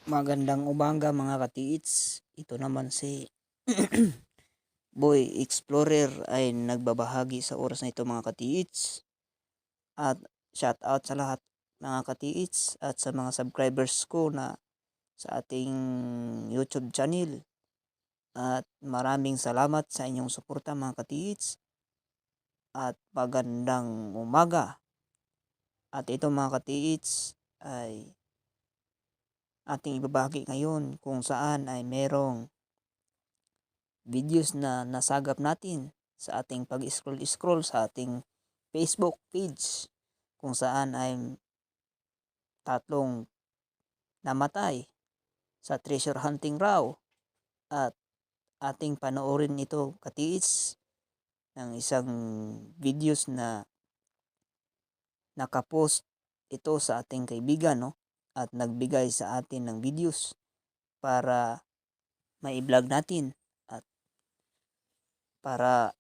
Magandang umaga mga katiits. Ito naman si Boy Explorer ay nagbabahagi sa oras na ito mga katiits. At shout out sa lahat mga katiits at sa mga subscribers ko na sa ating YouTube channel. At maraming salamat sa inyong suporta mga katiits. At magandang umaga. At ito mga katiits ay ating ibabahagi ngayon kung saan ay merong videos na nasagap natin sa ating pag-scroll sa ating Facebook page kung saan ay tatlong namatay sa treasure hunting raw. At ating panoorin ito katiis ng isang videos na nakapost ito sa ating kaibigan, no? At nagbigay sa atin ng videos para mai-vlog natin at para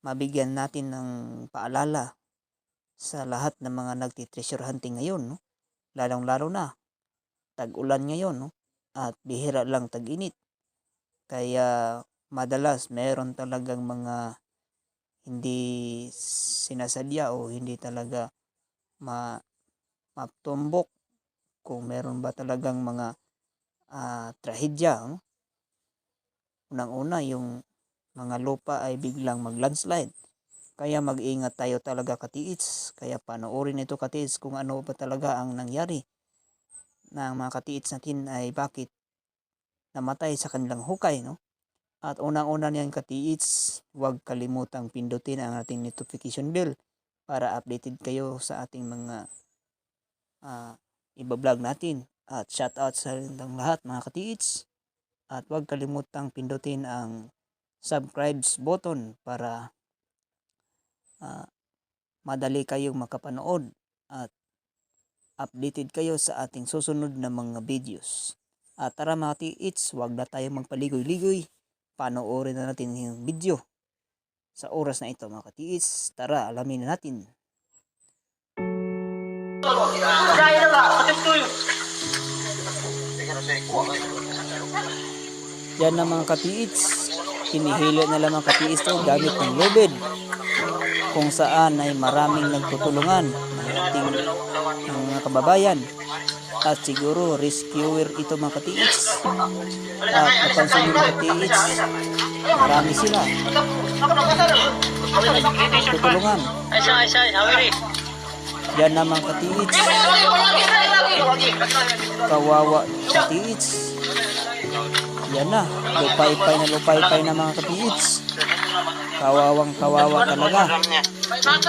mabigyan natin ng paalala sa lahat ng mga nagti-treasure hunting ngayon, no? Lalong-lalo na tag-ulan ngayon, no? At bihira lang tag-init. Kaya madalas meron talagang mga hindi sinasadya o hindi talaga matumbok kung meron ba talagang mga trahedya, no? Unang-una yung mga lupa ay biglang mag-landslide. Kaya mag-ingat tayo talaga katiits. Kaya panoorin ito katiits kung ano ba talaga ang nangyari ng mga katiits natin ay bakit namatay sa kanilang hukay, no? At unang-una niyan katiits, huwag kalimutang pindutin ang ating notification bell para updated kayo sa ating mga iba-vlog natin. At shout out sa lahat mga katiits. At huwag kalimutang pindutin ang subscribes button para madali kayong makapanood at updated kayo sa ating susunod na mga videos. At tara mga katiits, huwag na tayo magpaligoy-ligoy. Panoorin na natin yung video sa oras na ito mga katiits. Tara, alamin na natin. Yan na mga katiits, hinihila na lang mga katiits to gamit ng lubid kung saan ay maraming nagtutulungan ng ating mga kababayan. At siguro rescuer ito mga katiits. At napansin nyo mga katiits, marami sila tutulungan. Yan na mga katiits, kawawa katiits. Yan na, lupay-pay na mga katiits. Kawawang kawawa talaga. Yan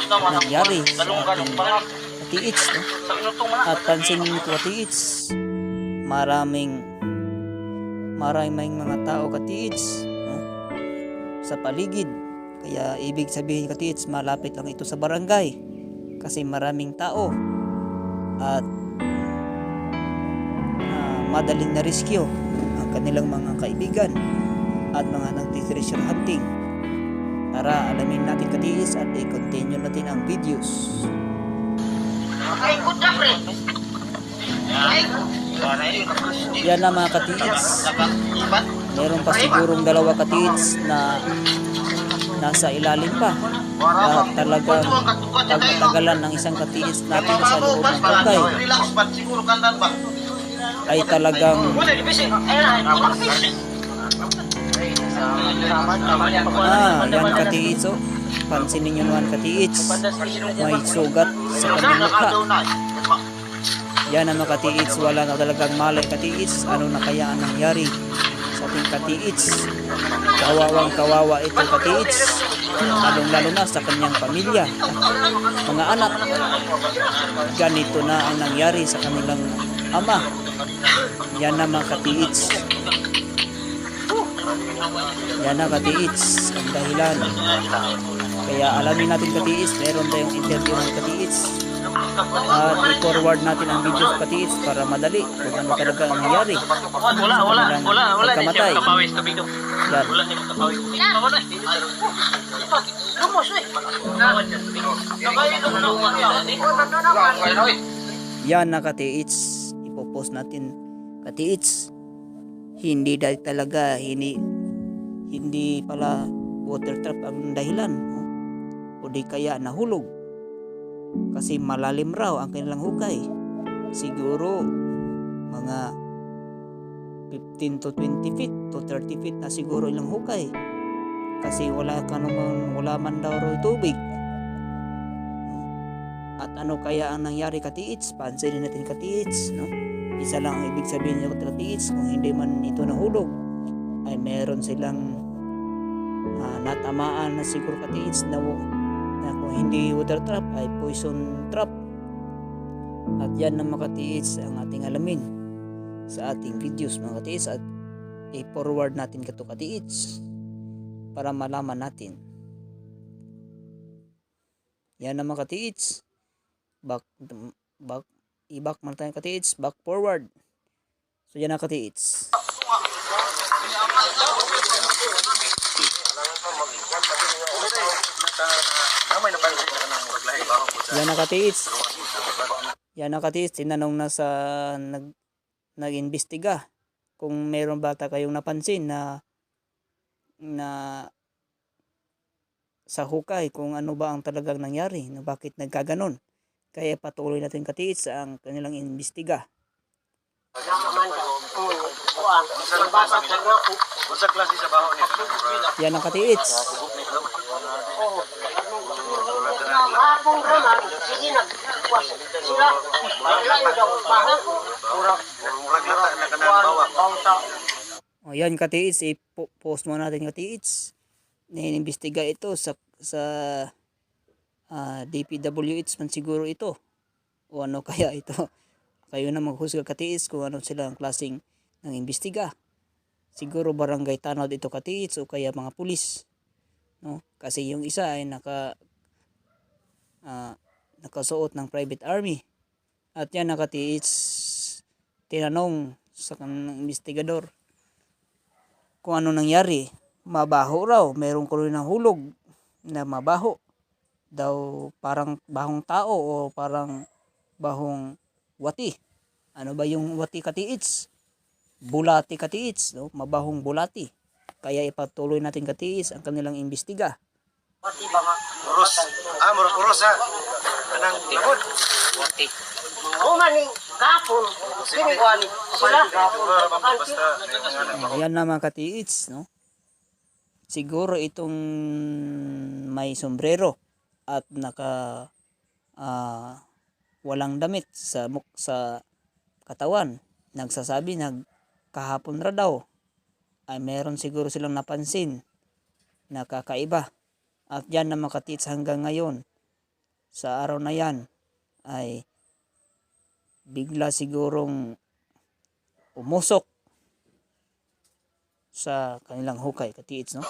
ang nangyari sa ating katiits, no? At pansin nyo katiits, maraming mga tao katiits, no? Sa paligid. Kaya ibig sabihin katiits, malapit lang ito sa barangay kasi maraming tao at madaling na rescue ang kanilang mga kaibigan at mga nagti-treasure hunting. Tara, alamin natin katiis at i-continue natin ang videos. Yan na mga katiis, meron pa sigurong dalawa katiis na nasa ilalim pa. At talagang pagmatagalan ng isang katiis natin sa loob ng hukay ay talagang yan katiits, oh. Pansinin nyo naman katiits, may sugat sa kanyang mukha. Yan ang mga katiits, wala na talagang malay katiits. Ano na kaya ang nangyari sa ating katiits? Kawawang kawawa itong katiits, lalong-lalo na sa kanyang pamilya, mga anak. Ganito na ang nangyari sa kanilang ama. Yan na mga katiits. Yan na katiits ang dahilan. Kaya alamin natin katiits, meron tayong interview ng katiits. At i-forward natin ang video katiits para madali kung ano talaga ang nangyari sa kanilang pagkamatay. Yan na katiits, ipopost natin katiits. Hindi dahil talaga, hindi pala water trap ang dahilan, no? O di kaya nahulog kasi malalim raw ang kanilang hukay. Siguro mga 15 to 20 feet to 30 feet na siguro ilang hukay kasi wala man daw raw tubig. At ano kaya ang nangyari katiits? Pansinin natin katiits, no? Isa lang ang ibig sabihin ng katiits, kung hindi man ito nahulog ay meron silang natamaan na siguro katiits na kung hindi water trap ay poison trap. At yan na mga katiits ang ating alamin sa ating videos mga katiits, at i-forward natin kato katiits para malaman natin. Yan na mga katiits, i-back man tayo katiits, back forward. So yan na katiits. Yan na katiits. Yan na katiits, tinanong na sa nag-imbestiga kung meron bata kayong napansin na sa hukay, kung ano ba ang talagang nangyari, na bakit nagkaganon. Kaya patuloy natin katiits ang kanilang imbestiga. Yan ang katiits. O yan katiits, i-post mo natin katiits. Ninimbestiga ito sa DPWH man siguro ito. O ano kaya ito? Kayo na maghusga katiits kung ano sila ang klaseng ng imbestiga. Siguro barangay tanod ito katiits o kaya mga pulis, no? Kasi yung isa ay nakasuot ng private army. At yan nakatiits, tinanong sa kanang investigador kung ano nangyari. Mabaho raw, merong kuloy ng hulog na mabaho daw, parang bahong tao o parang bahong wati. Ano ba yung wati katiits? Bulati katiits, no? Mabahong bulati. Kaya ipatuloy natin katiits ang kanilang imbestiga. Wati ba nga? Uros. Murag uros ha. Anang labod. Wati. Maning kapon. Sini ko ani. Sila. Ayan na mga katiits, no? Siguro itong may sombrero at walang damit sa katawan. Nagsasabi kahapon ra daw ay meron siguro silang napansin na kakaiba. At yan na mga katiits, hanggang ngayon sa araw na yan ay bigla sigurong umusok sa kanilang hukay katiits, no?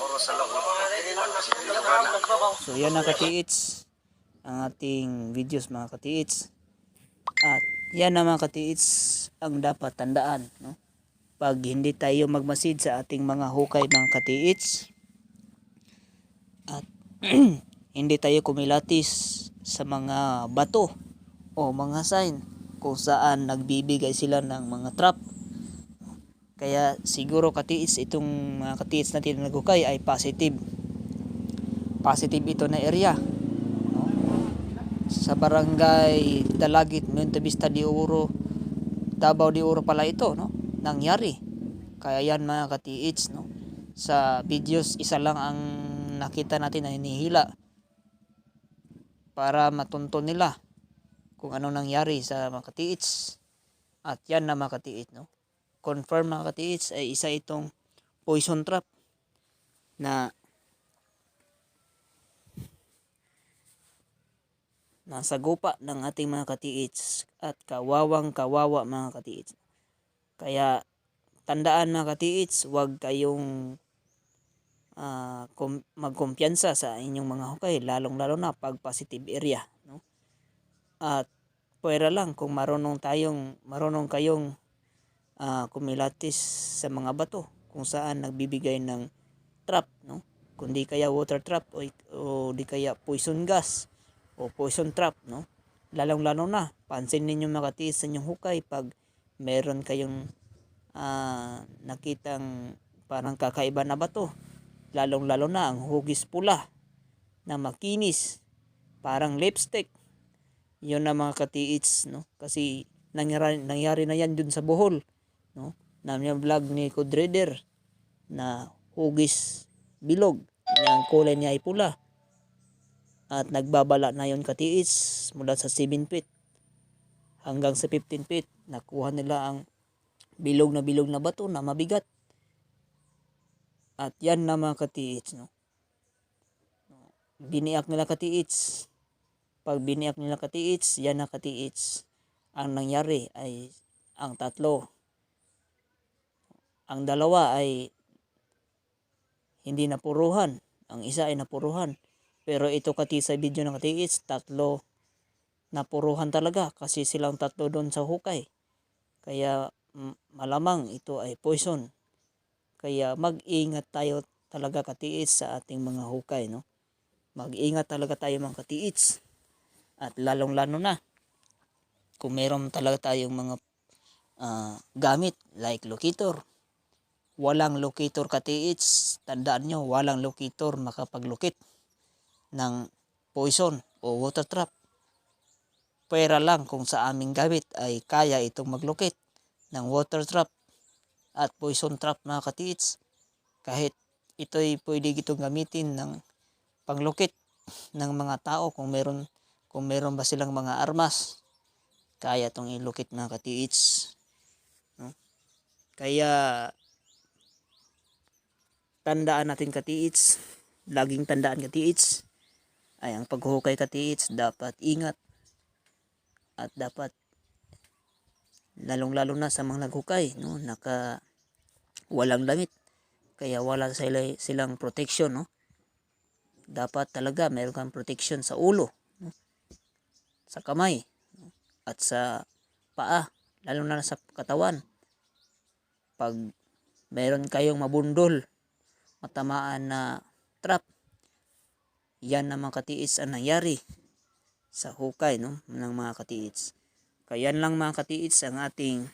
So yan na katiits ang ating videos mga katiits. At yan na mga katiits ang dapat tandaan, no? Pag hindi tayo magmasid sa ating mga hukay mga katiits at hindi tayo kumilatis sa mga bato o mga sign kung saan nagbibigay sila ng mga trap. Kaya siguro katiits, itong mga katiits natin na naghukay ay positive ito na area, no? Sa barangay Dalagit, Monte Vista de Oro, Davao de Oro pala ito, no? Nangyari. Kaya yan mga katiits, no? Sa videos isa lang ang nakita natin na hinihila para matunton nila kung ano nangyari sa mga katiits. At yan na mga katiits, no? Confirm mga katiits ay isa itong poison trap na nasa gupa ng ating mga katiits, at kawawa mga katiits. Kaya tandaan mga katiits, huwag kayong magkumpiyansa sa inyong mga hukay, lalong na pag positive area, no? At pwera lang kung marunong kayong kumilatis sa mga bato kung saan nagbibigay ng trap, no? Kundi kaya water trap o di kaya poison gas o poison trap, no? lalong-lalo na, pansin ninyo mga katiits sa inyong hukay pag meron kayong nakitang parang kakaiba na bato. Lalong-lalo na ang hugis pula na makinis, parang lipstick. Yun na mga katiits, no? Kasi nangyari na yan dun sa Bohol, no? Na vlog ni Codreader na hugis bilog, ang kulay niya ay pula. At nagbabala na yon katiits mula sa 7 feet hanggang sa 15 feet. Nakuha nila ang bilog na bato na mabigat. At yan na mga katiits, no? Biniyak nila katiits. Pag biniyak nila katiits, yan na katiits. Ang nangyari ay ang tatlo. Ang dalawa ay hindi napuruhan. Ang isa ay napuruhan. Pero ito katiits sa video ng katiits, tatlo napuruhan talaga kasi silang tatlo doon sa hukay. Kaya malamang ito ay poison. Kaya mag-ingat tayo talaga katiits sa ating mga hukay, no? Mag-ingat talaga tayo mga katiits. At lalong-lalo na kung meron talaga tayong mga gamit like locator. Walang locator katiits, tandaan nyo, walang locator makapaglukit ng poison o water trap. Pwera lang kung sa aming gamit ay kaya itong maglukit ng water trap at poison trap mga katiits. Kahit ito'y pwede itong gamitin ng panglukit ng mga tao kung meron ba silang mga armas, kaya itong ilukit mga katiits, no? Kaya tandaan natin katiits, laging tandaan katiits, ay ang paghuhukay katiits dapat ingat at dapat lalong-lalo na sa mga naghukay, no? Walang damit, kaya wala silang protection, no? Dapat talaga meron kang protection sa ulo, no? Sa kamay, no? At sa paa, lalo na sa katawan. Pag meron kayong mabundol, matamaan na trap, yan na mga katiits ang nangyari sa hukay, no? Ng mga katiits. Kaya yan lang mga katiits ang ating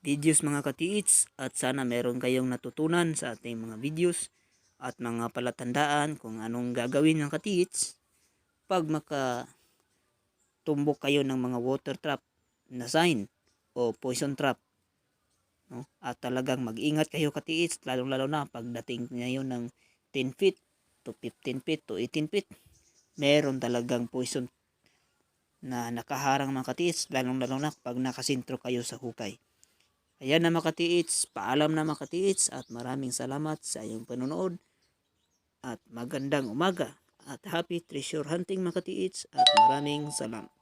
videos mga katiits, at sana meron kayong natutunan sa ating mga videos at mga palatandaan kung anong gagawin ng katiits pag makatumbok kayo ng mga water trap na sign o poison trap, no? At talagang mag-ingat kayo katiits, lalong-lalo na pagdating ngayon ng 10 feet to 15 feet to 18 feet. Meron talagang poison na nakaharang mga katiits, lalong-lalo na pag nakasintro kayo sa hukay. Ayan na mga katiits, paalam na mga katiits, at maraming salamat sa iyong panonood. At magandang umaga at happy treasure hunting mga katiits, at maraming salamat.